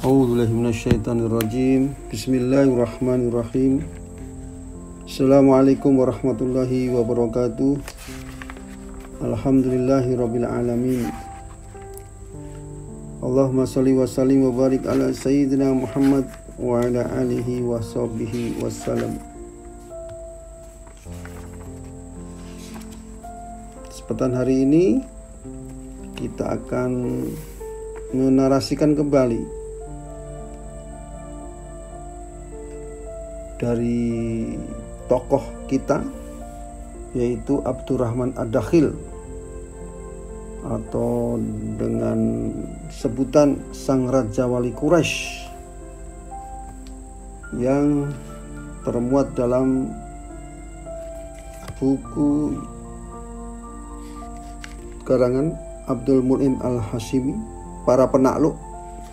A'udzubillahi minasyaitonirrajim. Bismillahirrahmanirrahim. Assalamualaikum warahmatullahi wabarakatuh. Alhamdulillahirabbil alamin. Allahumma shalli wa sallim wa barik ala sayyidina Muhammad wa ala alihi wa sahbihi wassalam. Kesempatan hari ini kita akan menarasikan kembali dari tokoh kita, yaitu Abdurrahman Ad-Dakhil, atau dengan sebutan Sang Raja Wali Quraisy, yang termuat dalam buku karangan Abdul Mun'im Al-Hashimi, Para Penakluk,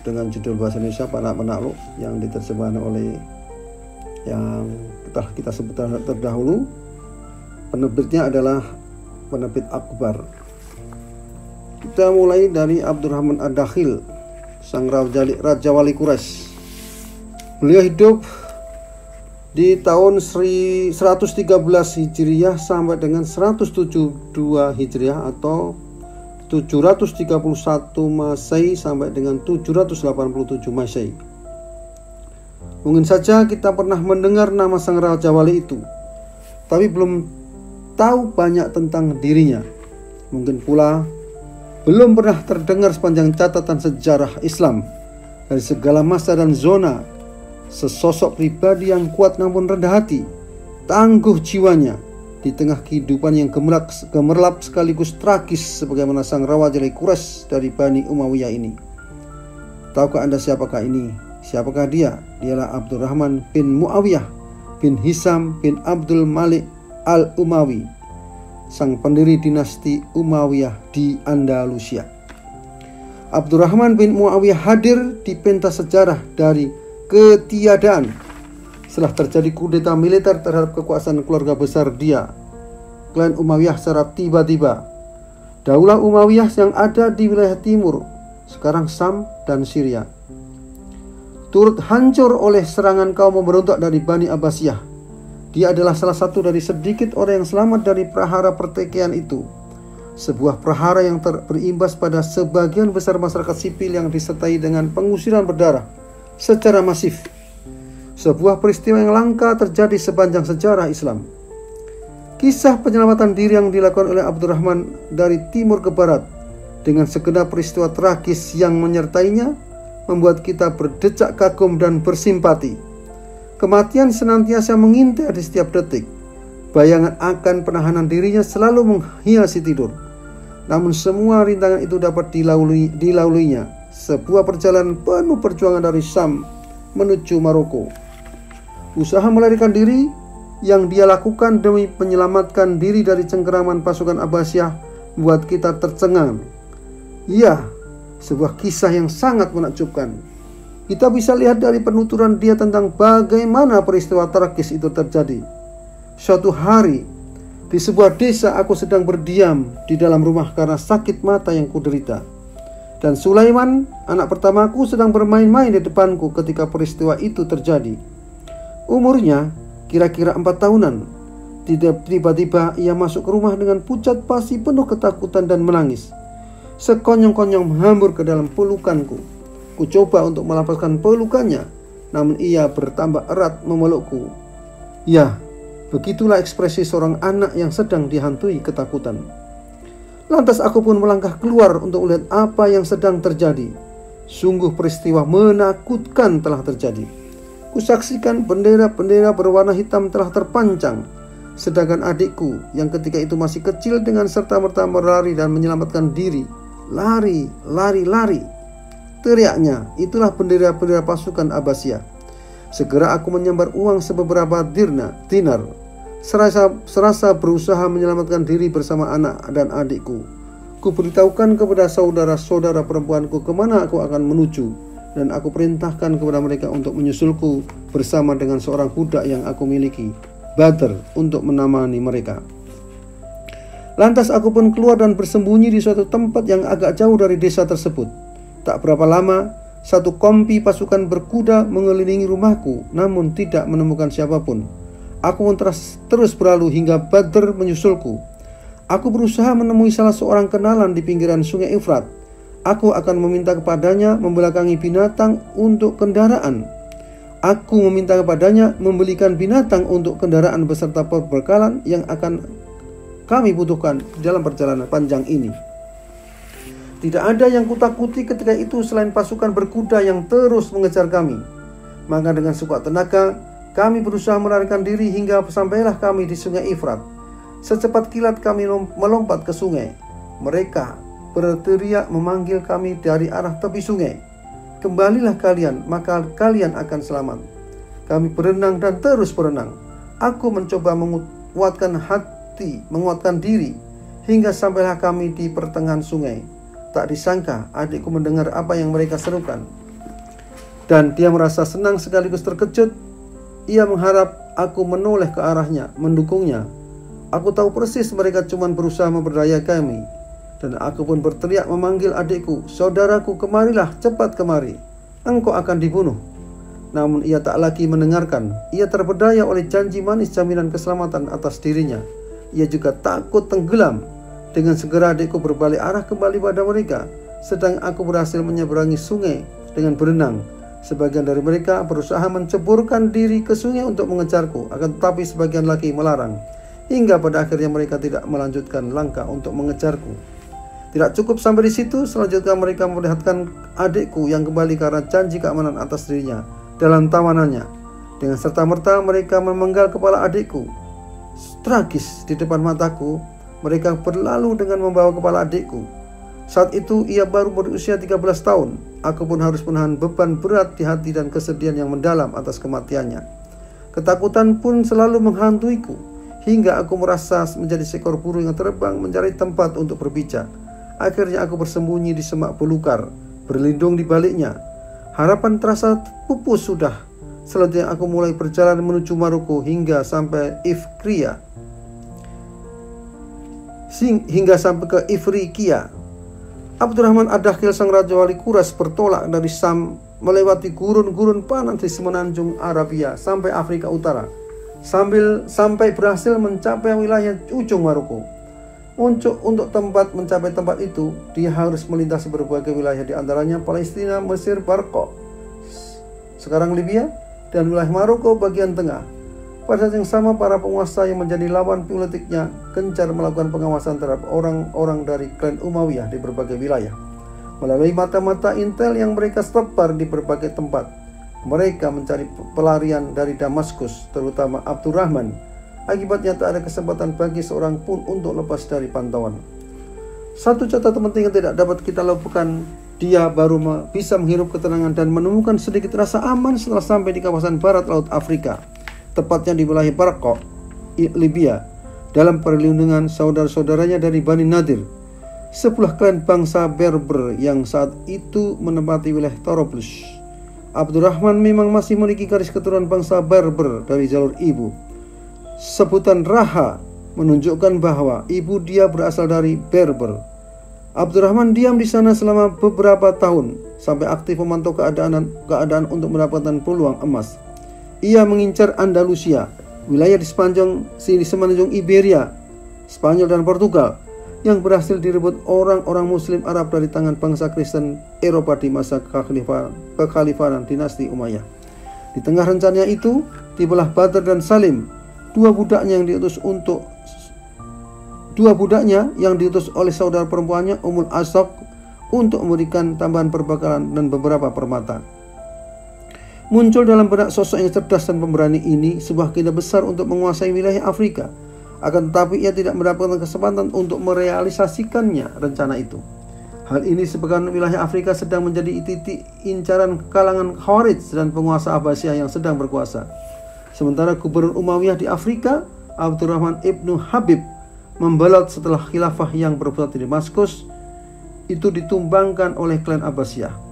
dengan judul bahasa Indonesia Para Penakluk, yang diterjemahkan oleh yang telah kita sebut terdahulu. Penerbitnya adalah penerbit Akbar. Kita mulai dari Abdurrahman Ad-Dakhil, Sang Raja Wali Quraisy. Beliau hidup di tahun 113 Hijriah sampai dengan 172 Hijriah, atau 731 Masehi sampai dengan 787 Masehi. Mungkin saja kita pernah mendengar nama Sang Raja Wali itu, tapi belum tahu banyak tentang dirinya. Mungkin pula belum pernah terdengar sepanjang catatan sejarah Islam, dari segala masa dan zona, sesosok pribadi yang kuat namun rendah hati, tangguh jiwanya di tengah kehidupan yang gemerlap sekaligus tragis sebagaimana Sang Raja Wali Quraisy dari Bani Umayyah ini. Tahukah Anda siapakah ini? Siapakah dia? Dialah Abdurrahman bin Muawiyah bin Hisam bin Abdul Malik Al-Umawi, sang pendiri dinasti Umayyah di Andalusia. Abdurrahman bin Muawiyah hadir di pentas sejarah dari ketiadaan setelah terjadi kudeta militer terhadap kekuasaan keluarga besar dia, klan Umayyah, secara tiba-tiba. Daulah Umayyah yang ada di wilayah timur, sekarang Syam dan Syria, turut hancur oleh serangan kaum pemberontak dari Bani Abbasiyah. Dia adalah salah satu dari sedikit orang yang selamat dari prahara pertikaian itu, sebuah prahara yang berimbas pada sebagian besar masyarakat sipil yang disertai dengan pengusiran berdarah secara masif. Sebuah peristiwa yang langka terjadi sepanjang sejarah Islam. Kisah penyelamatan diri yang dilakukan oleh Abdurrahman dari timur ke barat dengan segenap peristiwa tragis yang menyertainya membuat kita berdecak kagum dan bersimpati. Kematian senantiasa mengintai di setiap detik. Bayangan akan penahanan dirinya selalu menghiasi tidur. Namun semua rintangan itu dapat dilaluinya. Sebuah perjalanan penuh perjuangan dari Syam menuju Maroko. Usaha melarikan diri yang dia lakukan demi menyelamatkan diri dari cengkeraman pasukan Abbasiyah membuat kita tercengang. Ya, sebuah kisah yang sangat menakjubkan. Kita bisa lihat dari penuturan dia tentang bagaimana peristiwa tragis itu terjadi. Suatu hari, di sebuah desa aku sedang berdiam di dalam rumah karena sakit mata yang kuderita. Dan Sulaiman, anak pertamaku, sedang bermain-main di depanku ketika peristiwa itu terjadi. Umurnya kira-kira 4 tahunan. Tiba-tiba ia masuk ke rumah dengan pucat pasi penuh ketakutan dan menangis. Sekonyong-konyong menghambur ke dalam pelukanku. Ku coba untuk melepaskan pelukannya, namun ia bertambah erat memelukku. Ya, begitulah ekspresi seorang anak yang sedang dihantui ketakutan. Lantas aku pun melangkah keluar untuk melihat apa yang sedang terjadi. Sungguh peristiwa menakutkan telah terjadi. Kusaksikan bendera-bendera berwarna hitam telah terpancang, sedangkan adikku yang ketika itu masih kecil dengan serta-merta berlari dan menyelamatkan diri. Lari, lari, lari, teriaknya. Itulah bendera-bendera pasukan Abbasiyah. Segera aku menyambar uang sebeberapa dinar, serasa berusaha menyelamatkan diri bersama anak dan adikku. Ku beritahukan kepada saudara-saudara perempuanku kemana aku akan menuju, dan aku perintahkan kepada mereka untuk menyusulku bersama dengan seorang budak yang aku miliki, Badr, untuk menemani mereka. Lantas aku pun keluar dan bersembunyi di suatu tempat yang agak jauh dari desa tersebut. Tak berapa lama, Satu kompi pasukan berkuda mengelilingi rumahku, namun tidak menemukan siapapun. Aku pun terus berlalu hingga Badr menyusulku. Aku berusaha menemui salah seorang kenalan di pinggiran sungai Efrat. Aku akan meminta kepadanya membelakangi binatang untuk kendaraan. Aku meminta kepadanya membelikan binatang untuk kendaraan beserta perbekalan yang akan kami butuhkan dalam perjalanan panjang ini. Tidak ada yang kutakuti ketika itu selain pasukan berkuda yang terus mengejar kami. Maka dengan sekuat tenaga kami berusaha melarikan diri hingga sampailah kami di sungai Efrat. Secepat kilat kami melompat ke sungai. Mereka berteriak memanggil kami dari arah tepi sungai. Kembalilah kalian, maka kalian akan selamat. Kami berenang dan terus berenang. Aku mencoba menguatkan diri hingga sampailah kami di pertengahan sungai. Tak disangka adikku mendengar apa yang mereka serukan, dan dia merasa senang sekaligus terkejut. Ia mengharap aku menoleh ke arahnya, mendukungnya. Aku tahu persis mereka cuma berusaha memperdaya kami, dan aku pun berteriak memanggil adikku, "Saudaraku, kemarilah, cepat kemari, engkau akan dibunuh." Namun ia tak lagi mendengarkan. Ia terpedaya oleh janji manis jaminan keselamatan atas dirinya. Ia juga takut tenggelam. Dengan segera adikku berbalik arah kembali pada mereka, sedang aku berhasil menyeberangi sungai dengan berenang. Sebagian dari mereka berusaha menceburkan diri ke sungai untuk mengejarku, akan tetapi sebagian lagi melarang. Hingga pada akhirnya mereka tidak melanjutkan langkah untuk mengejarku. Tidak cukup sampai di situ, selanjutnya mereka melihatkan adikku yang kembali karena janji keamanan atas dirinya dalam tawanannya. Dengan serta-merta mereka memenggal kepala adikku. Tragis, di depan mataku mereka berlalu dengan membawa kepala adikku. Saat itu ia baru berusia 13 tahun. Aku pun harus menahan beban berat di hati dan kesedihan yang mendalam atas kematiannya. Ketakutan pun selalu menghantuiku, hingga aku merasa menjadi seekor burung yang terbang mencari tempat untuk berpijak. Akhirnya aku bersembunyi di semak belukar, berlindung di baliknya. Harapan terasa pupus sudah. Selanjutnya aku mulai berjalan menuju Maroko hingga sampai ke Ifriqiya. Abdurrahman Ad-Dakhil sang raja wali Quraisy bertolak dari Sam, melewati gurun-gurun panas di semenanjung Arabia sampai Afrika Utara, sampai berhasil mencapai wilayah ujung Maroko. Untuk mencapai tempat itu, dia harus melintasi berbagai wilayah, di antaranya Palestina, Mesir, Barqa, sekarang Libya, dan wilayah Maroko bagian tengah. Pada saat yang sama, para penguasa yang menjadi lawan politiknya gencar melakukan pengawasan terhadap orang-orang dari klan Umayyah di berbagai wilayah. Melalui mata-mata intel yang mereka sebar di berbagai tempat, mereka mencari pelarian dari Damaskus, terutama Abdurrahman. Akibatnya tak ada kesempatan bagi seorang pun untuk lepas dari pantauan. Satu catatan penting yang tidak dapat kita lakukan, dia baru bisa menghirup ketenangan dan menemukan sedikit rasa aman setelah sampai di kawasan barat laut Afrika, tepatnya di wilayah Barqa, Libya, dalam perlindungan saudara-saudaranya dari Bani Nadir, sebuah klan bangsa Berber yang saat itu menempati wilayah Tobruk. Abdurrahman memang masih memiliki garis keturunan bangsa Berber dari jalur ibu. Sebutan Raha menunjukkan bahwa ibu dia berasal dari Berber. Abdurrahman diam di sana selama beberapa tahun sampai aktif memantau keadaan untuk mendapatkan peluang emas. Ia mengincar Andalusia, wilayah di semenanjung Iberia, Spanyol dan Portugal, yang berhasil direbut orang-orang Muslim Arab dari tangan bangsa Kristen Eropa di masa kekhalifahan dinasti Umayyah. Di tengah rencananya itu, tibalah Badr dan Salim, dua budaknya yang diutus oleh saudara perempuannya Ummul Asaq untuk memberikan tambahan perbekalan dan beberapa permata. Muncul dalam benak sosok yang cerdas dan pemberani ini sebuah keinginan besar untuk menguasai wilayah Afrika. Akan tetapi ia tidak mendapatkan kesempatan untuk merealisasikannya rencana itu. Hal ini sebabkan wilayah Afrika sedang menjadi titik incaran kalangan Khawarij dan penguasa Abbasiyah yang sedang berkuasa. Sementara gubernur Umayyah di Afrika, Abdurrahman ibnu Habib, membalot setelah khilafah yang berpusat di Damaskus itu ditumbangkan oleh klan Abbasiyah.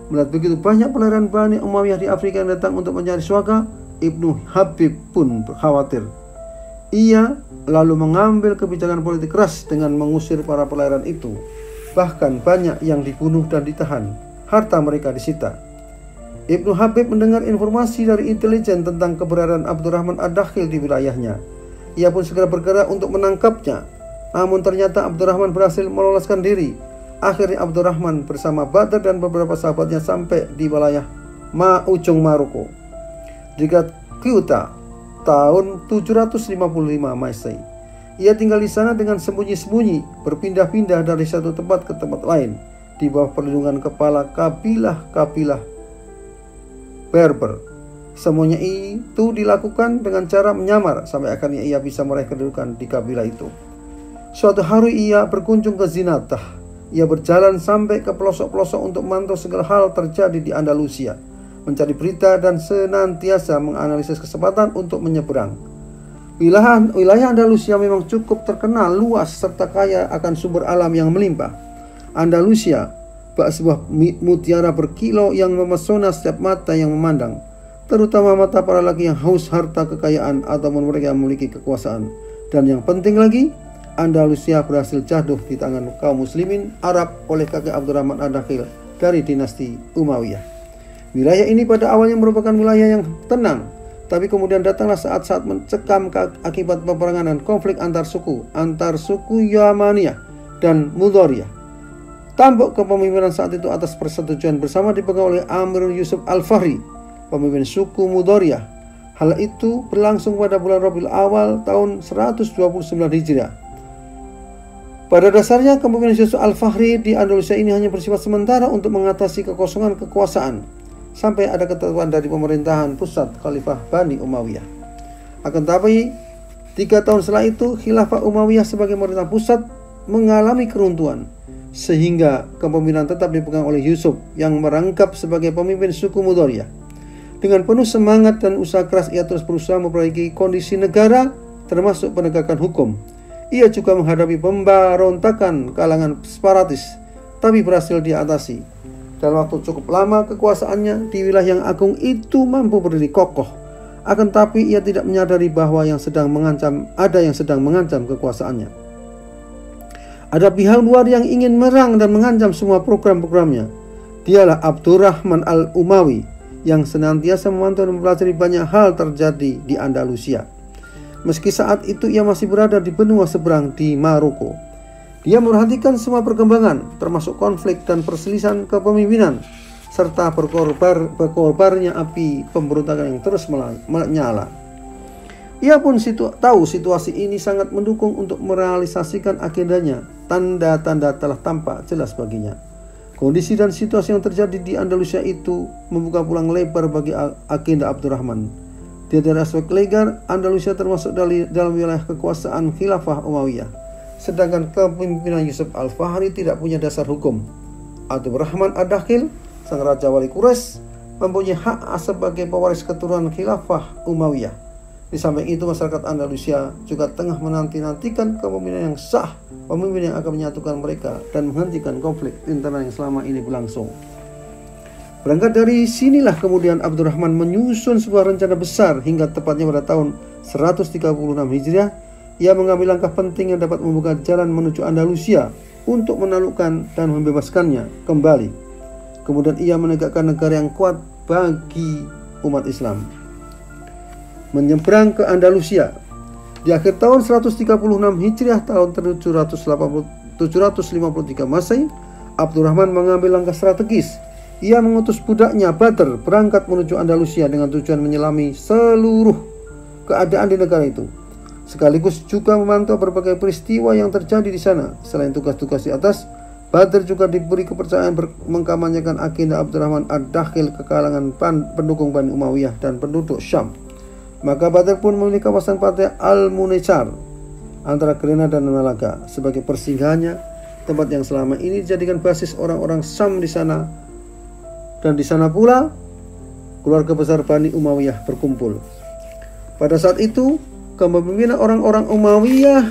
Melihat begitu banyak pelarian Bani Umayyah di Afrika yang datang untuk mencari swaga, Ibnu Habib pun khawatir. Ia lalu mengambil kebijakan politik keras dengan mengusir para pelarian itu. Bahkan banyak yang dibunuh dan ditahan, harta mereka disita. Ibnu Habib mendengar informasi dari intelijen tentang keberadaan Abdurrahman Ad-Dakhil di wilayahnya. Ia pun segera bergerak untuk menangkapnya. Namun ternyata Abdurrahman berhasil meloloskan diri. Akhirnya Abdurrahman bersama Badr dan beberapa sahabatnya sampai di wilayah ujung Maroko, dekat Ceuta, tahun 755 Masehi. Ia tinggal di sana dengan sembunyi-sembunyi, berpindah-pindah dari satu tempat ke tempat lain, di bawah perlindungan kepala kabilah-kabilah Berber. Semuanya itu dilakukan dengan cara menyamar sampai akhirnya ia bisa meraih kedudukan di kabilah itu. Suatu hari ia berkunjung ke Zinatah. Ia berjalan sampai ke pelosok-pelosok untuk memantau segala hal terjadi di Andalusia, mencari berita dan senantiasa menganalisis kesempatan untuk menyeberang. Wilayah Andalusia memang cukup terkenal luas serta kaya akan sumber alam yang melimpah. Andalusia bak sebuah mutiara berkilau yang memesona setiap mata yang memandang, terutama mata para lelaki yang haus harta kekayaan ataupun mereka yang memiliki kekuasaan. Dan yang penting lagi, Andalusia berhasil jatuh di tangan kaum muslimin Arab oleh kakek Abdurrahman Ad-Dakhil dari dinasti Umayyah. Wilayah ini pada awalnya merupakan wilayah yang tenang, tapi kemudian datanglah saat-saat mencekam akibat peperangan dan konflik antar suku Yamaniyah dan Mudoriyah. Tampuk kepemimpinan saat itu atas persetujuan bersama dipegang oleh Amir Yusuf Al-Fahri, pemimpin suku Mudoriyah. Hal itu berlangsung pada bulan Rabiul Awal tahun 129 Hijriah. Pada dasarnya kepemimpinan Yusuf Al-Fahri di Andalusia ini hanya bersifat sementara untuk mengatasi kekosongan kekuasaan sampai ada ketetapan dari pemerintahan pusat Khalifah Bani Umayyah. Akan tetapi 3 tahun setelah itu Khilafah Umayyah sebagai pemerintah pusat mengalami keruntuhan, sehingga kepemimpinan tetap dipegang oleh Yusuf yang merangkap sebagai pemimpin suku Mudoriyah. Dengan penuh semangat dan usaha keras ia terus berusaha memperbaiki kondisi negara termasuk penegakan hukum. Ia juga menghadapi pemberontakan kalangan separatis, tapi berhasil diatasi. Dalam waktu cukup lama kekuasaannya di wilayah yang agung itu mampu berdiri kokoh. Akan tapi ia tidak menyadari bahwa ada yang sedang mengancam kekuasaannya. Ada pihak luar yang ingin merang dan mengancam semua program-programnya. Dialah Abdurrahman Al-Umawi yang senantiasa memantau dan mempelajari banyak hal terjadi di Andalusia. Meski saat itu ia masih berada di benua seberang di Maroko, dia memperhatikan semua perkembangan, termasuk konflik dan perselisihan kepemimpinan, serta berkobarnya api pemberontakan yang terus menyala. Ia pun tahu situasi ini sangat mendukung untuk merealisasikan agendanya. Tanda-tanda telah tampak jelas baginya. Kondisi dan situasi yang terjadi di Andalusia itu membuka peluang lebar bagi agenda Abdurrahman. Dari aspek legal, Andalusia termasuk dalam wilayah kekuasaan Khilafah Umayyah, sedangkan kepemimpinan Yusuf Al-Fahri tidak punya dasar hukum. Abdurrahman Ad-Dakhil, sang raja wali Quraisy, mempunyai hak sebagai pewaris keturunan Khilafah Umayyah. Di samping itu, masyarakat Andalusia juga tengah menanti-nantikan kepemimpinan yang sah, pemimpin yang akan menyatukan mereka dan menghentikan konflik internal yang selama ini berlangsung. Berangkat dari sinilah kemudian Abdurrahman menyusun sebuah rencana besar hingga tepatnya pada tahun 136 Hijriah. Ia mengambil langkah penting yang dapat membuka jalan menuju Andalusia untuk menaklukkan dan membebaskannya kembali. Kemudian ia menegakkan negara yang kuat bagi umat Islam. Menyeberang ke Andalusia. Di akhir tahun 136 Hijriah tahun 753 Masehi, Abdurrahman mengambil langkah strategis. Ia mengutus budaknya Badr berangkat menuju Andalusia dengan tujuan menyelami seluruh keadaan di negara itu, sekaligus juga memantau berbagai peristiwa yang terjadi di sana. Selain tugas-tugas di atas, Badr juga diberi kepercayaan mengkampanyekan agenda Abdurrahman Ad-Dakhil ke kalangan pendukung Bani Umayyah dan penduduk Syam. Maka Badr pun memilih kawasan pantai Al-Munechar antara Grenada dan Malaga sebagai persinggahannya, tempat yang selama ini dijadikan basis orang-orang Syam di sana. Dan di sana pula keluarga besar Bani Umayyah berkumpul. Pada saat itu, kepemimpinan orang-orang Umayyah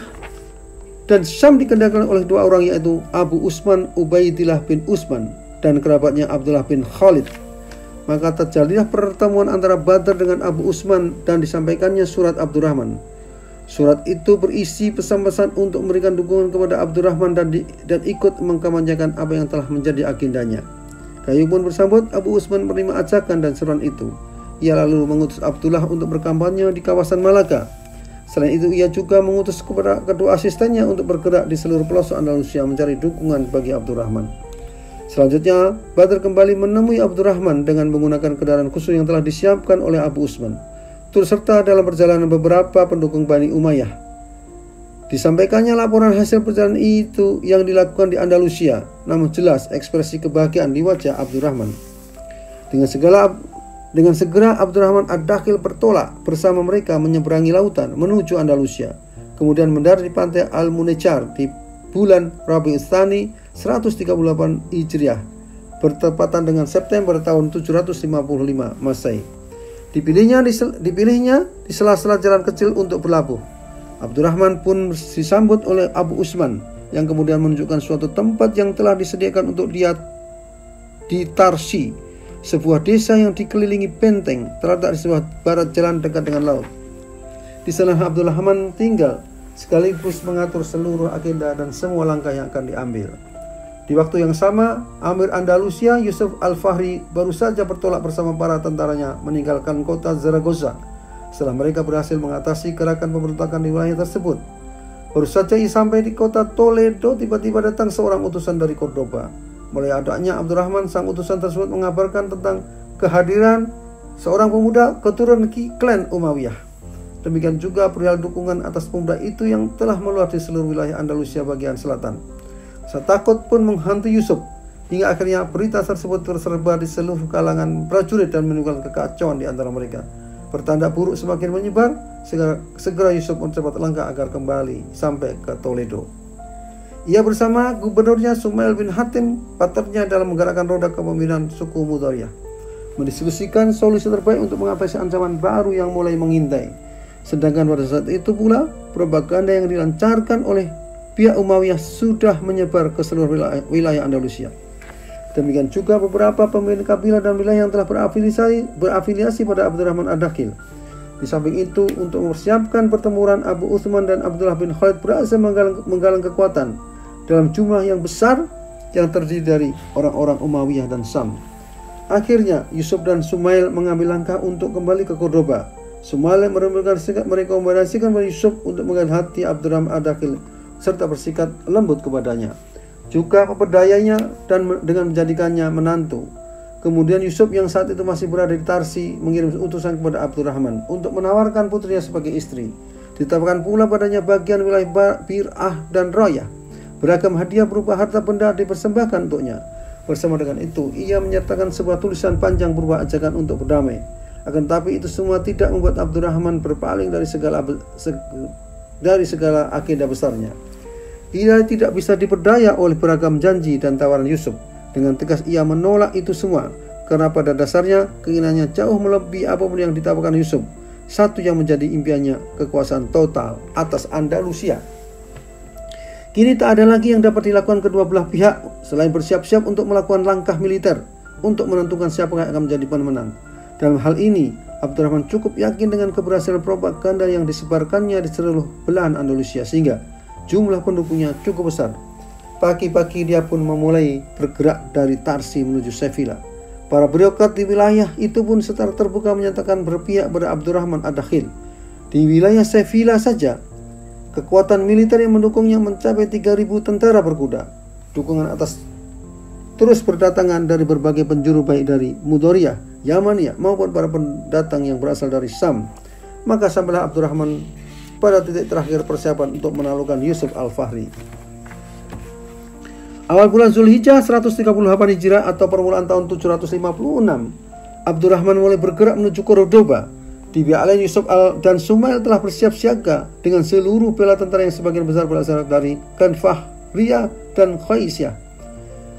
dan Syam dikendalikan oleh 2 orang, yaitu Abu Usman Ubaidillah bin Usman dan kerabatnya Abdullah bin Khalid. Maka terjadilah pertemuan antara Badr dengan Abu Usman dan disampaikannya surat Abdurrahman. Surat itu berisi pesan-pesan untuk memberikan dukungan kepada Abdurrahman dan ikut mengkampanyekan apa yang telah menjadi agendanya. Gayo pun bersambut Abu Utsman menerima ajakan dan seruan itu. Ia lalu mengutus Abdullah untuk berkampanye di kawasan Malaka. Selain itu, ia juga mengutus kepada kedua asistennya untuk bergerak di seluruh pelosok Andalusia mencari dukungan bagi Abdurrahman. Selanjutnya, Badr kembali menemui Abdurrahman dengan menggunakan kendaraan khusus yang telah disiapkan oleh Abu Utsman. Turut serta dalam perjalanan beberapa pendukung Bani Umayyah. Disampaikannya laporan hasil perjalanan itu yang dilakukan di Andalusia, namun jelas ekspresi kebahagiaan di wajah Abdurrahman. Dengan segera Abdurrahman Ad-Dakhil bertolak bersama mereka menyeberangi lautan menuju Andalusia, kemudian mendarat di pantai Al-Munejar di bulan Rabiul Tsani 138 Hijriah, bertepatan dengan September tahun 755 Masehi. Dipilihnya di sela-sela jalan kecil untuk berlabuh. Abdurrahman pun disambut oleh Abu Utsman yang kemudian menunjukkan suatu tempat yang telah disediakan untuk dia di Tarsi, sebuah desa yang dikelilingi benteng terletak di sebelah barat jalan dekat dengan laut. Di sana Abdurrahman tinggal sekaligus mengatur seluruh agenda dan semua langkah yang akan diambil. Di waktu yang sama, Amir Andalusia Yusuf Al-Fahri baru saja bertolak bersama para tentaranya meninggalkan kota Zaragoza setelah mereka berhasil mengatasi gerakan pemberontakan di wilayah tersebut. Baru saja ia sampai di kota Toledo, tiba-tiba datang seorang utusan dari Cordoba. Mulai adanya Abdurrahman, sang utusan tersebut mengabarkan tentang kehadiran seorang pemuda keturunan klan Umayyah. Demikian juga perihal dukungan atas pemuda itu yang telah meluas di seluruh wilayah Andalusia bagian selatan. Rasa takut pun menghantui Yusuf, hingga akhirnya berita tersebut tersebar di seluruh kalangan prajurit dan menimbulkan kekacauan di antara mereka. Pertanda buruk semakin menyebar, segera Yusuf mencepat langkah agar kembali sampai ke Toledo. Ia bersama gubernurnya Sumail bin Hatim, partnernya dalam menggerakkan roda kepemimpinan suku Mudhariyah, mendiskusikan solusi terbaik untuk mengatasi ancaman baru yang mulai mengintai. Sedangkan pada saat itu pula, propaganda yang dilancarkan oleh pihak Umayyah sudah menyebar ke seluruh wilayah Andalusia. Demikian juga beberapa pemimpin kabilah dan wilayah yang telah berafiliasi pada Abdurrahman Ad-Dakhil. Di samping itu, untuk mempersiapkan pertempuran, Abu Utsman dan Abdullah bin Khalid berhasil menggalang kekuatan dalam jumlah yang besar yang terdiri dari orang-orang Umayyah dan Sam. Akhirnya, Yusuf dan Sumail mengambil langkah untuk kembali ke Cordoba. Sumail merekomendasikan pada Yusuf untuk mengambil hati Abdurrahman Ad-Dakhil serta bersikap lembut kepadanya, juga memperdayainya dan dengan menjadikannya menantu. Kemudian Yusuf yang saat itu masih berada di Tarsi mengirim utusan kepada Abdurrahman untuk menawarkan putrinya sebagai istri. Ditetapkan pula padanya bagian wilayah Bir'ah dan Royah. Beragam hadiah berupa harta benda dipersembahkan untuknya. Bersama dengan itu, ia menyertakan sebuah tulisan panjang berupa ajakan untuk berdamai. Akan tetapi itu semua tidak membuat Abdurrahman berpaling dari segala agenda besarnya. Ia tidak bisa diperdaya oleh beragam janji dan tawaran Yusuf. Dengan tegas ia menolak itu semua, karena pada dasarnya keinginannya jauh melebihi apapun yang ditawarkan Yusuf. Satu yang menjadi impiannya, kekuasaan total atas Andalusia. Kini tak ada lagi yang dapat dilakukan kedua belah pihak selain bersiap-siap untuk melakukan langkah militer untuk menentukan siapa yang akan menjadi pemenang. Dalam hal ini, Abdurrahman cukup yakin dengan keberhasilan propaganda yang disebarkannya di seluruh belahan Andalusia sehingga jumlah pendukungnya cukup besar. Pagi-pagi dia pun memulai bergerak dari Tarsi menuju Sevilla. Para birokrat di wilayah itu pun secara terbuka menyatakan berpihak pada Abdurrahman Ad-Dakhil. Di wilayah Sevilla saja, kekuatan militer yang mendukungnya mencapai 3.000 tentara berkuda. Dukungan atas terus berdatangan dari berbagai penjuru baik dari Mudhariyah, Yamaniyah maupun para pendatang yang berasal dari Sam. Maka sampailah Abdurrahman pada titik terakhir persiapan untuk menaklukkan Yusuf Al-Fahri. Awal bulan Zulhijjah 138 Hijriah atau permulaan tahun 756, Abdurrahman mulai bergerak menuju Cordoba. Di pihak lain, Yusuf dan Sumail telah bersiap siaga dengan seluruh bala tentara yang sebagian besar berasal dari Klan Fahriyah dan Qaisyah.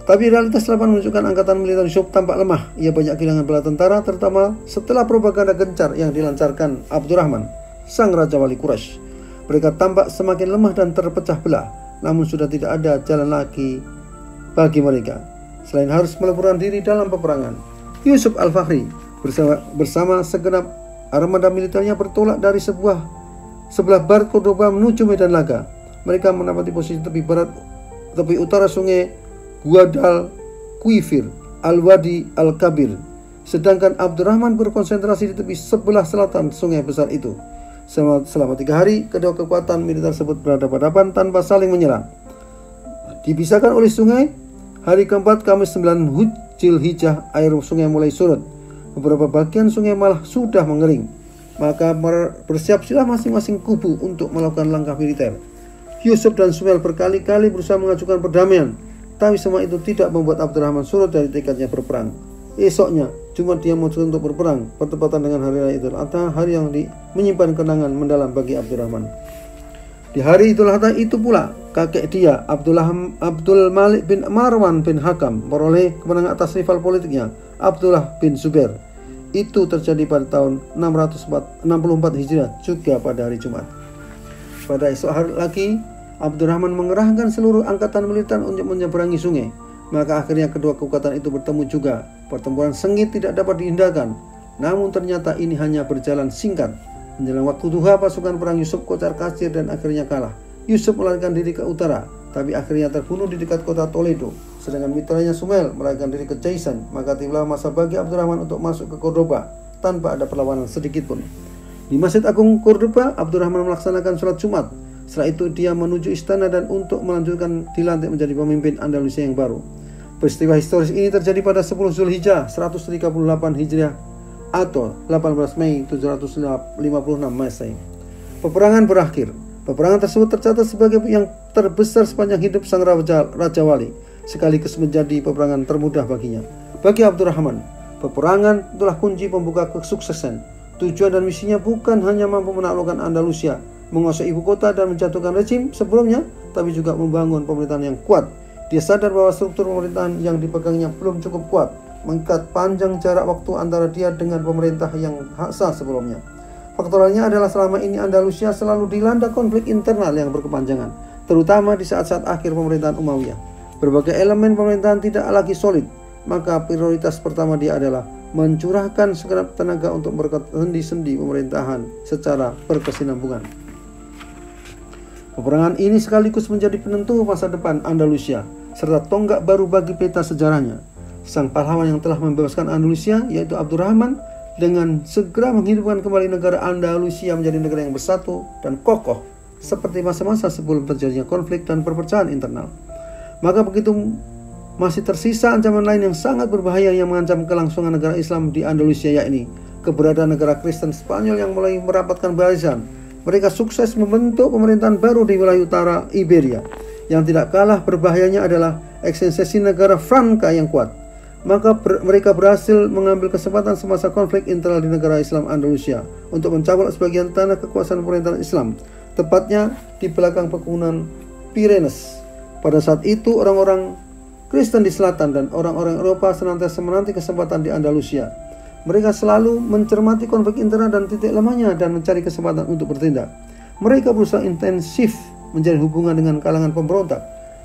Tapi realitas lapangan menunjukkan angkatan militer Yusuf tampak lemah. Ia banyak kehilangan bala tentara, terutama setelah propaganda gencar yang dilancarkan Abdurrahman, sang Raja Wali Quraisy. Mereka tampak semakin lemah dan terpecah belah, namun sudah tidak ada jalan lagi bagi mereka selain harus meleburkan diri dalam peperangan. Yusuf Al-Fahri bersama segenap armada militernya bertolak dari sebelah barat Cordoba menuju Medan Laga. Mereka menempati posisi tepi utara sungai Guadalquivir Al-Wadi Al-Kabir, sedangkan Abdurrahman berkonsentrasi di tepi sebelah selatan sungai besar itu. Selama 3 hari, kedua kekuatan militer tersebut berhadapan-hadapan tanpa saling menyerang. Dipisahkan oleh sungai. Hari keempat, Kamis 9 Zulhijjah, air sungai mulai surut. Beberapa bagian sungai malah sudah mengering. Maka bersiap-siaplah masing-masing kubu untuk melakukan langkah militer. Yusuf dan Sumail berkali-kali berusaha mengajukan perdamaian, tapi semua itu tidak membuat Abdurrahman surut dari tekadnya berperang. Esoknya, Jumat dia muncul untuk berperang, bertepatan dengan hari raya Idul Adha, hari yang menyimpan kenangan mendalam bagi Abdurrahman. Di hari Idul Adha itu pula, kakek dia, Abdul Malik bin Marwan bin Hakam, memperoleh kemenangan atas rival politiknya, Abdullah bin Zubair. Itu terjadi pada tahun 664 Hijriah, juga pada hari Jumat. Pada esok hari lagi, Abdurrahman mengerahkan seluruh angkatan militer untuk menyeberangi sungai. Maka akhirnya kedua kekuatan itu bertemu juga. Pertempuran sengit tidak dapat dihindarkan. Namun ternyata ini hanya berjalan singkat. Menjelang waktu duha, pasukan perang Yusuf kocar-kacir dan akhirnya kalah. Yusuf melarikan diri ke utara, tapi akhirnya terbunuh di dekat kota Toledo. Sedangkan mitranya Sumail melarikan diri ke Jaisan. Maka tibalah masa bagi Abdurrahman untuk masuk ke Cordoba tanpa ada perlawanan sedikit pun. Di Masjid Agung Cordoba, Abdurrahman melaksanakan sholat Jumat. Setelah itu dia menuju istana dan untuk melanjutkan dilantik menjadi pemimpin Andalusia yang baru. Peristiwa historis ini terjadi pada 10 Zulhijjah 138 Hijriah atau 18 Mei 756 Masehi. Peperangan berakhir. Peperangan tersebut tercatat sebagai yang terbesar sepanjang hidup sang Raja Wali, sekaligus menjadi peperangan termudah baginya. Bagi Abdurrahman, peperangan itulah kunci pembuka kesuksesan. Tujuan dan misinya bukan hanya mampu menaklukkan Andalusia, menguasai ibu kota dan menjatuhkan rezim sebelumnya, tapi juga membangun pemerintahan yang kuat. Dia sadar bahwa struktur pemerintahan yang dipegangnya belum cukup kuat, mengikat panjang jarak waktu antara dia dengan pemerintah yang sah sebelumnya. Faktor lainnya adalah selama ini Andalusia selalu dilanda konflik internal yang berkepanjangan, terutama di saat-saat akhir pemerintahan Umayyah. Berbagai elemen pemerintahan tidak lagi solid, maka prioritas pertama dia adalah mencurahkan segenap tenaga untuk memperkuat sendi-sendi pemerintahan secara berkesinambungan. Peperangan ini sekaligus menjadi penentu masa depan Andalusia, serta tonggak baru bagi peta sejarahnya. Sang pahlawan yang telah membebaskan Andalusia, yaitu Abdurrahman, dengan segera menghidupkan kembali negara Andalusia menjadi negara yang bersatu dan kokoh, seperti masa-masa sebelum terjadinya konflik dan perpecahan internal. Maka begitu masih tersisa ancaman lain yang sangat berbahaya yang mengancam kelangsungan negara Islam di Andalusia, yakni keberadaan negara Kristen Spanyol yang mulai merapatkan barisan. Mereka sukses membentuk pemerintahan baru di wilayah utara Iberia. Yang tidak kalah berbahayanya adalah eksistensi negara Franka yang kuat. Maka mereka berhasil mengambil kesempatan semasa konflik internal di negara Islam Andalusia untuk mencabut sebagian tanah kekuasaan pemerintahan Islam, tepatnya di belakang pegunungan Pyrenees. Pada saat itu orang-orang Kristen di selatan dan orang-orang Eropa senantiasa menanti kesempatan di Andalusia. Mereka selalu mencermati konflik internal dan titik lemahnya dan mencari kesempatan untuk bertindak. Mereka berusaha intensif menjalin hubungan dengan kalangan pemberontak.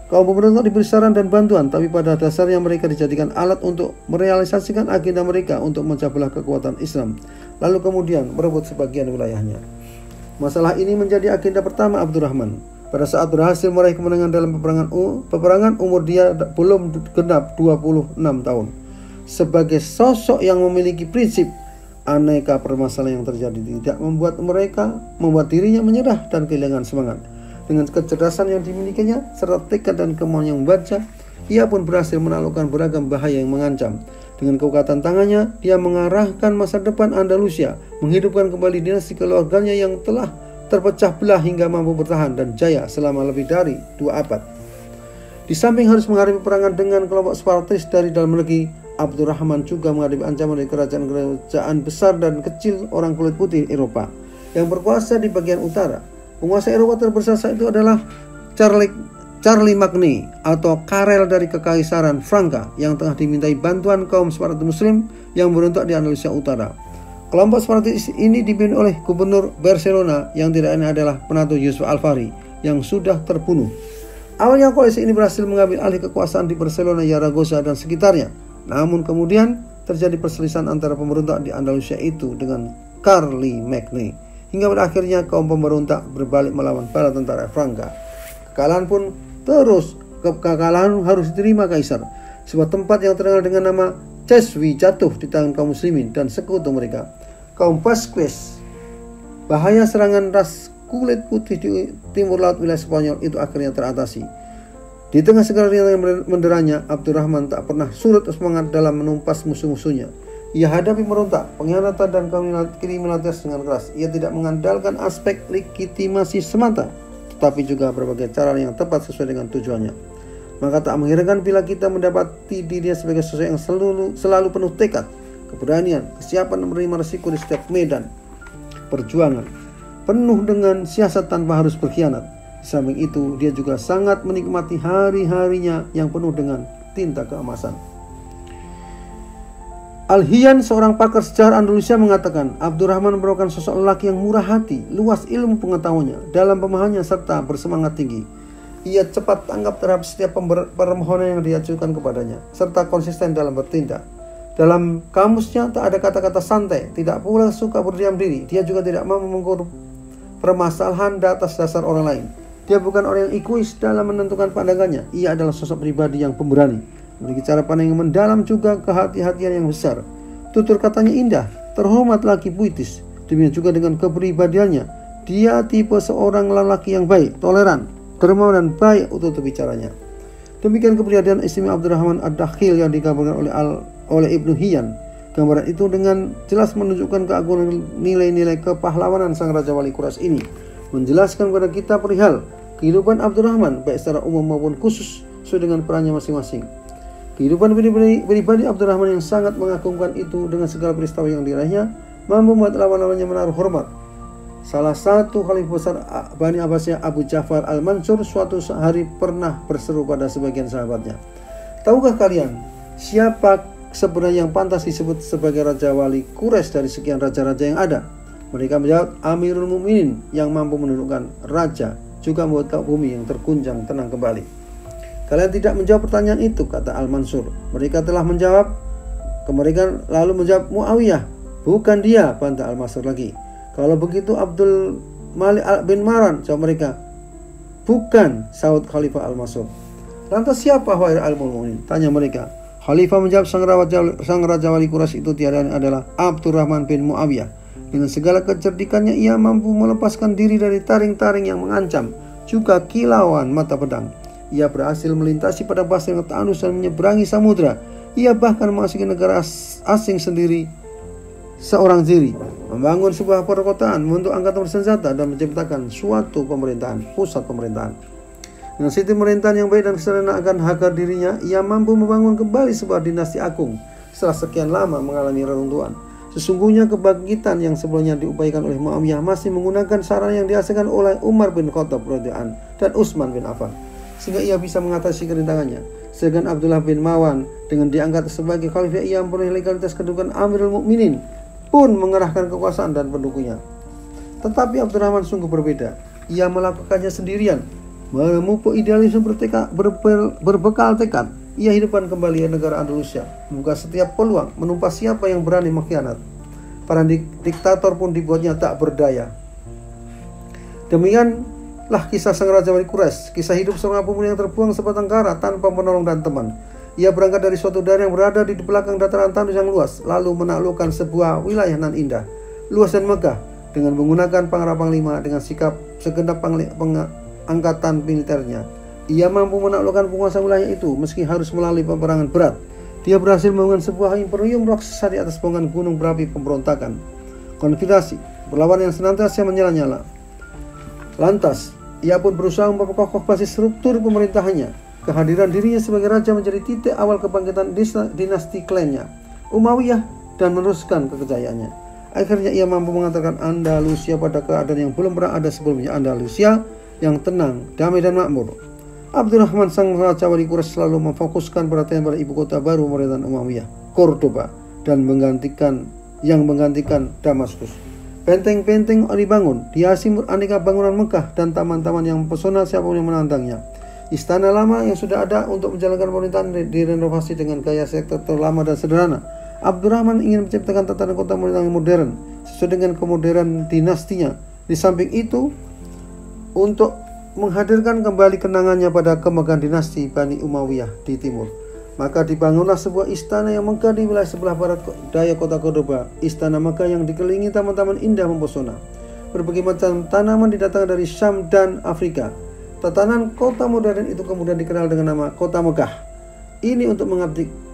Kaum pemberontak diberi saran dan bantuan, tapi pada dasarnya mereka dijadikan alat untuk merealisasikan agenda mereka untuk memecah belah kekuatan Islam, lalu kemudian merebut sebagian wilayahnya. Masalah ini menjadi agenda pertama Abdurrahman. Pada saat berhasil meraih kemenangan dalam peperangan, umur dia belum genap 26 tahun. Sebagai sosok yang memiliki prinsip, aneka permasalahan yang terjadi tidak membuat dirinya menyerah dan kehilangan semangat. Dengan kecerdasan yang dimilikinya serta tekad dan kemauan yang membaca, ia pun berhasil menaklukkan beragam bahaya yang mengancam. Dengan kekuatan tangannya, dia mengarahkan masa depan Andalusia, menghidupkan kembali dinasti keluarganya yang telah terpecah belah hingga mampu bertahan dan jaya selama lebih dari 2 abad. Di samping harus menghadapi peperangan dengan kelompok separatis dari dalam negeri, Abdurrahman juga menghadapi ancaman dari kerajaan besar dan kecil orang kulit putih Eropa yang berkuasa di bagian utara. Penguasa Eropa terbesar saat itu adalah Charlie Magny atau Karel dari Kekaisaran Franka yang tengah dimintai bantuan kaum separatis Muslim yang berontak di Andalusia Utara. Kelompok separatis ini dipimpin oleh Gubernur Barcelona yang tidak lain adalah Penato Yusuf Alfari yang sudah terbunuh. Awalnya koalisi ini berhasil mengambil alih kekuasaan di Barcelona, Zaragoza dan sekitarnya. Namun kemudian terjadi perselisihan antara pemberontak di Andalusia itu dengan Charlie Magny, hingga pada akhirnya kaum pemberontak berbalik melawan para tentara Franka. Kekalahan harus diterima Kaisar. Sebuah tempat yang terkenal dengan nama Ceswi jatuh di tangan kaum muslimin dan sekutu mereka, kaum Basques. Bahaya serangan ras kulit putih di timur laut wilayah Spanyol itu akhirnya teratasi. Di tengah segala rintangan menderanya, Abdurrahman tak pernah surut semangat dalam menumpas musuh-musuhnya. Ia hadapi pemberontak, pengkhianatan dan kriminalitas dengan keras. Ia tidak mengandalkan aspek legitimasi semata, tetapi juga berbagai cara yang tepat sesuai dengan tujuannya. Maka tak mengherankan bila kita mendapati dirinya sebagai sosok yang selalu penuh tekad, keberanian, kesiapan menerima resiko di setiap medan perjuangan, penuh dengan siasat tanpa harus berkhianat. Di samping itu, dia juga sangat menikmati hari-harinya yang penuh dengan tinta keemasan. Al-Hiyan, seorang pakar sejarah Andalusia, mengatakan Abdurrahman merupakan sosok lelaki yang murah hati, luas ilmu pengetahuannya, dalam pemahamannya serta bersemangat tinggi. Ia cepat tanggap terhadap setiap permohonan yang diajukan kepadanya, serta konsisten dalam bertindak. Dalam kamusnya tak ada kata-kata santai, tidak pula suka berdiam diri. Dia juga tidak mau mengukur permasalahan di atas dasar orang lain. Dia bukan orang yang egois dalam menentukan pandangannya. Ia adalah sosok pribadi yang pemberani, memiliki cara pandang yang mendalam, juga kehati-hatian yang besar. Tutur katanya indah, terhormat lagi puitis. Demikian juga dengan kepribadiannya. Dia tipe seorang lelaki yang baik, toleran, dermawan dan baik untuk bicaranya. Demikian kepribadian istimewa Abdurrahman Ad-Dakhil yang digambarkan oleh Ibnu Hiyan. Gambaran itu dengan jelas menunjukkan keagungan nilai-nilai kepahlawanan sang Raja Wali Quraisy ini, menjelaskan kepada kita perihal kehidupan Abdurrahman baik secara umum maupun khusus sesuai dengan perannya masing-masing. Kehidupan pribadi Abdurrahman yang sangat mengagumkan itu dengan segala peristiwa yang diraihnya mampu membuat lawan-lawannya menaruh hormat. Salah satu khalifah besar Bani Abbasiyah, Abu Ja'far Al-Mansur, suatu hari pernah berseru pada sebagian sahabatnya, "Tahukah kalian siapa sebenarnya yang pantas disebut sebagai Raja Wali Quraisy dari sekian raja-raja yang ada?" Mereka menjawab, "Amirul Mukminin, yang mampu menundukkan raja, juga membuat bumi yang terguncang tenang kembali." "Kalian tidak menjawab pertanyaan itu," kata Al-Mansur. Mereka telah menjawab. Mereka lalu menjawab, "Muawiyah." "Bukan dia," bantah Al-Mansur lagi. "Kalau begitu Abdul Malik bin Marwan," jawab mereka. "Bukan," sahut Khalifah Al-Mansur. "Lantas siapa wahai Al-Mukminin?" tanya mereka. Khalifah menjawab, sang Raja Wali Quraisy itu tiada lain adalah Abdurrahman bin Muawiyah. Dengan segala kecerdikannya ia mampu melepaskan diri dari taring-taring yang mengancam, juga kilauan mata pedang. Ia berhasil melintasi pada pasir yang tandus dan menyeberangi samudra. Ia bahkan memasuki negara asing sendiri seorang diri, membangun sebuah perkotaan, membentuk angkatan bersenjata, dan menciptakan suatu pemerintahan, pusat pemerintahan. Dengan sistem pemerintahan yang baik dan kesadaran akan harga dirinya, ia mampu membangun kembali sebuah dinasti agung setelah sekian lama mengalami reruntuhan. Sesungguhnya kebangkitan yang sebelumnya diupayakan oleh Muawiyah masih menggunakan sarana yang dihasilkan oleh Umar bin Khattab radhiyallahu anhu dan Utsman bin Affan, sehingga ia bisa mengatasi kerintangannya. Sedangkan Abdullah bin Marwan dengan diangkat sebagai khalifah, ia memperoleh legalitas kedudukan Amirul Mukminin, pun mengerahkan kekuasaan dan pendukungnya. Tetapi Abdurrahman sungguh berbeda. Ia melakukannya sendirian, memupuk idealisme berbekal tekad. Ia hidupkan kembali negara Andalusia, membuka setiap peluang, menumpas siapa yang berani mengkhianat. Para diktator pun dibuatnya tak berdaya. Demikianlah kisah sang Raja Wali Quraisy, kisah hidup seorang pemuda yang terbuang sebatang kara tanpa penolong dan teman. Ia berangkat dari suatu daerah yang berada di belakang dataran tandus yang luas, lalu menaklukkan sebuah wilayah nan indah, luas dan megah, dengan menggunakan panglima dengan sikap segenap angkatan militernya. Ia mampu menaklukkan penguasa wilayah itu meski harus melalui peperangan berat. Dia berhasil membangun sebuah imperium raksasa di atas potongan gunung berapi pemberontakan, konfederasi, perlawanan yang senantiasa menyala-nyala. Lantas, ia pun berusaha memperkokoh basis struktur pemerintahannya. Kehadiran dirinya sebagai raja menjadi titik awal kebangkitan dinasti klannya, Umayyah, dan meneruskan kejayaannya. Akhirnya ia mampu mengantarkan Andalusia pada keadaan yang belum pernah ada sebelumnya, Andalusia yang tenang, damai dan makmur. Abdurrahman sang Raja Wali Quraisy selalu memfokuskan perhatian pada ibu kota baru pemerintahan Umayyah, Cordoba, dan menggantikan Damaskus. Benteng-benteng dibangun, dihiasi aneka bangunan megah dan taman-taman yang mempesona siapapun yang menantangnya. Istana lama yang sudah ada untuk menjalankan pemerintahan direnovasi dengan gaya arsitektur lama dan sederhana. Abdurrahman ingin menciptakan tatanan kota pemerintahan yang modern sesuai dengan kemodernan dinastinya. Di samping itu, untuk menghadirkan kembali kenangannya pada kemegahan dinasti Bani Umayyah di timur, Maka dibangunlah sebuah istana yang megah di wilayah sebelah barat daya kota Cordoba. Istana megah yang dikelilingi taman-taman indah mempesona. Berbagai macam tanaman didatangkan dari Syam dan Afrika. Tatanan kota modern itu kemudian dikenal dengan nama Kota Megah. Ini untuk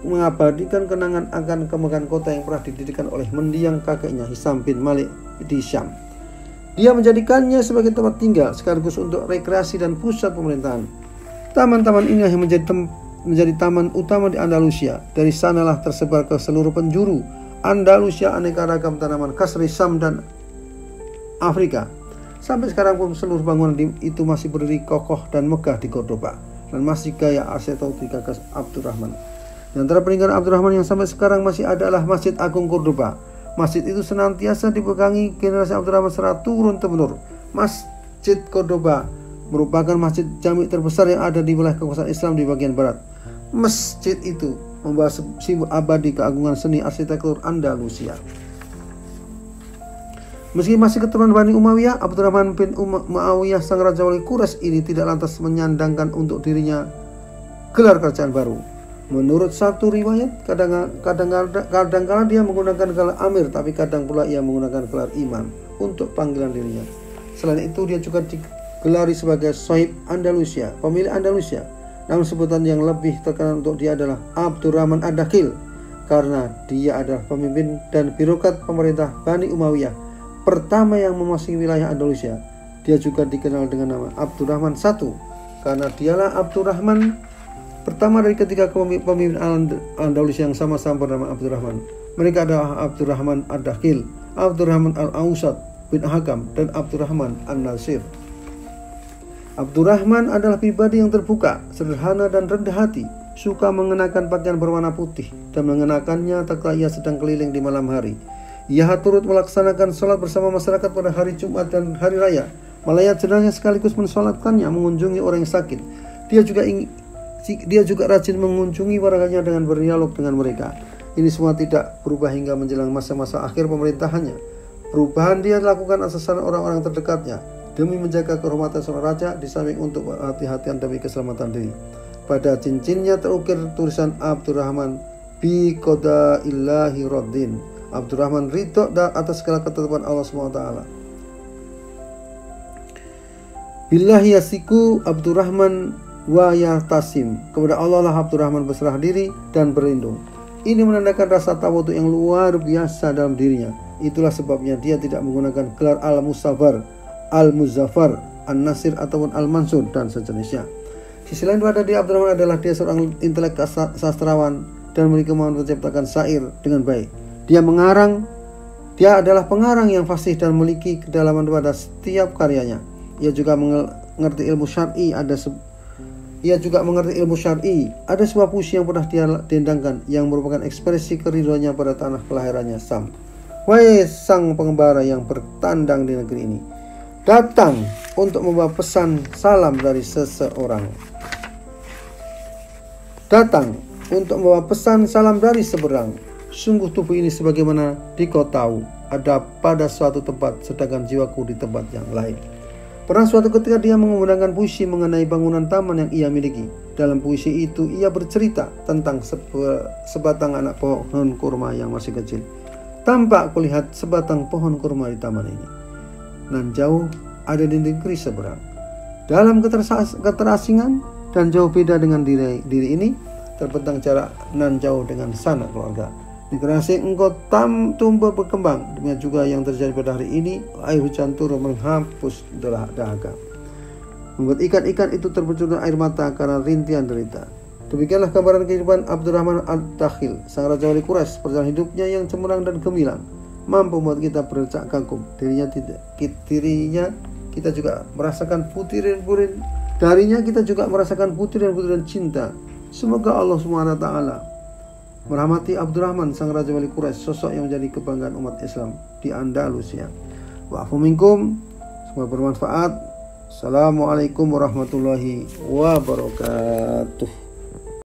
mengabadikan kenangan akan kemegahan kota yang pernah didirikan oleh mendiang kakeknya Hisam bin Malik di Syam. Dia menjadikannya sebagai tempat tinggal sekaligus untuk rekreasi dan pusat pemerintahan. Taman-taman ini yang menjadi taman utama di Andalusia. Dari sanalah tersebar ke seluruh penjuru Andalusia aneka ragam tanaman khas dari Syam dan Afrika. Sampai sekarang pun seluruh bangunan itu masih berdiri kokoh dan megah di Cordoba dan masih gaya arsitektur digagas Abdurrahman. Di antara peninggalan Abdurrahman yang sampai sekarang masih ada adalah Masjid Agung Cordoba. Masjid itu senantiasa dipegangi generasi Abdurrahman secara turun-temurun. Masjid Cordoba merupakan masjid jami terbesar yang ada di wilayah kekuasaan Islam di bagian barat. Masjid itu membawa simbol abadi keagungan seni arsitektur Andalusia. Meski masih keturunan Bani Umayyah, Abdurrahman bin Muawiyah sang raja wali Quraisy ini tidak lantas menyandangkan untuk dirinya gelar kerajaan baru. Menurut satu riwayat, kadang-kadang dia menggunakan gelar Amir, tapi kadang pula ia menggunakan gelar Imam untuk panggilan dirinya. Selain itu, dia juga digelari sebagai Sahib Andalusia, pemilik Andalusia. Namun sebutan yang lebih terkenal untuk dia adalah Abdurrahman Ad-Dakhil, karena dia adalah pemimpin dan birokrat pemerintah Bani Umayyah pertama yang menguasai wilayah Andalusia. Dia juga dikenal dengan nama Abdurrahman I, karena dialah Abdurrahman pertama dari ketiga pemimpin Andalusia yang sama-sama bernama Abdurrahman. Mereka adalah Abdurrahman Ad-Dakhil, Abdurrahman Al-Ausad bin Hakam, dan Abdurrahman An-Nasir. Abdurrahman adalah pribadi yang terbuka, sederhana dan rendah hati, suka mengenakan pakaian berwarna putih dan mengenakannya tatkala ia sedang keliling di malam hari. Ia turut melaksanakan sholat bersama masyarakat pada hari Jumat dan hari raya, melayat jenazah sekaligus mensolatkannya, mengunjungi orang yang sakit. Dia juga rajin mengunjungi warganya dengan berdialog dengan mereka. Ini semua tidak berubah hingga menjelang masa-masa akhir pemerintahannya. Perubahan dia lakukan atas saran orang-orang terdekatnya demi menjaga kehormatan seorang raja, di samping untuk hati-hatian demi keselamatan diri. Pada cincinnya terukir tulisan Abdurrahman bi qadaillahi raddin. Abdurrahman ridho atas segala ketetapan Allah SWT. Billahi yasiku Abdurrahman wa yahtasim. Kepada Allah lah Abdurrahman berserah diri dan berlindung. Ini menandakan rasa tawadhu yang luar biasa dalam dirinya. Itulah sebabnya dia tidak menggunakan gelar Al-Musaffar, Al-Muzaffar, An-Nasir ataupun Al-Mansur dan sejenisnya. Sisi lain pada dia Abdurrahman adalah dia seorang intelek sastrawan dan memiliki kemampuan menciptakan syair dengan baik. Dia adalah pengarang yang fasih dan memiliki kedalaman pada setiap karyanya. Ia juga mengerti ilmu syar'i. Ada sebuah puisi yang pernah dia dendangkan yang merupakan ekspresi kerinduannya pada tanah kelahirannya Syam. Wahai sang pengembara yang bertandang di negeri ini, datang untuk membawa pesan salam dari seseorang. Datang untuk membawa pesan salam dari seberang. Sungguh tubuh ini sebagaimana dikau tahu ada pada suatu tempat, sedangkan jiwaku di tempat yang lain. Pernah suatu ketika dia menggunakan puisi mengenai bangunan taman yang ia miliki. Dalam puisi itu ia bercerita tentang sebatang anak pohon kurma yang masih kecil. Tampak kulihat sebatang pohon kurma di taman ini. Nan jauh ada di negeri seberang. Dalam keterasingan dan jauh beda dengan diri ini, terbentang jarak nan jauh dengan sanak keluarga. Di generasi engkau tumbuh berkembang. Demikian juga yang terjadi pada hari ini, air hujan turun menghapus dahaga, membuat ikan-ikan itu terbercurah air mata karena rintihan derita. Demikianlah gambaran kehidupan Abdurrahman Ad-Dakhil, sang raja wali Quraisy. Perjalanan hidupnya yang cemerlang dan gemilang mampu membuat kita berdecak kagum. Kita juga merasakan butiran-butiran cinta. Semoga Allah SWT merahmati Abdurrahman sang raja wali Quraisy, sosok yang menjadi kebanggaan umat Islam di Andalusia. Wa'afu minkum, semoga bermanfaat. Assalamualaikum warahmatullahi wabarakatuh.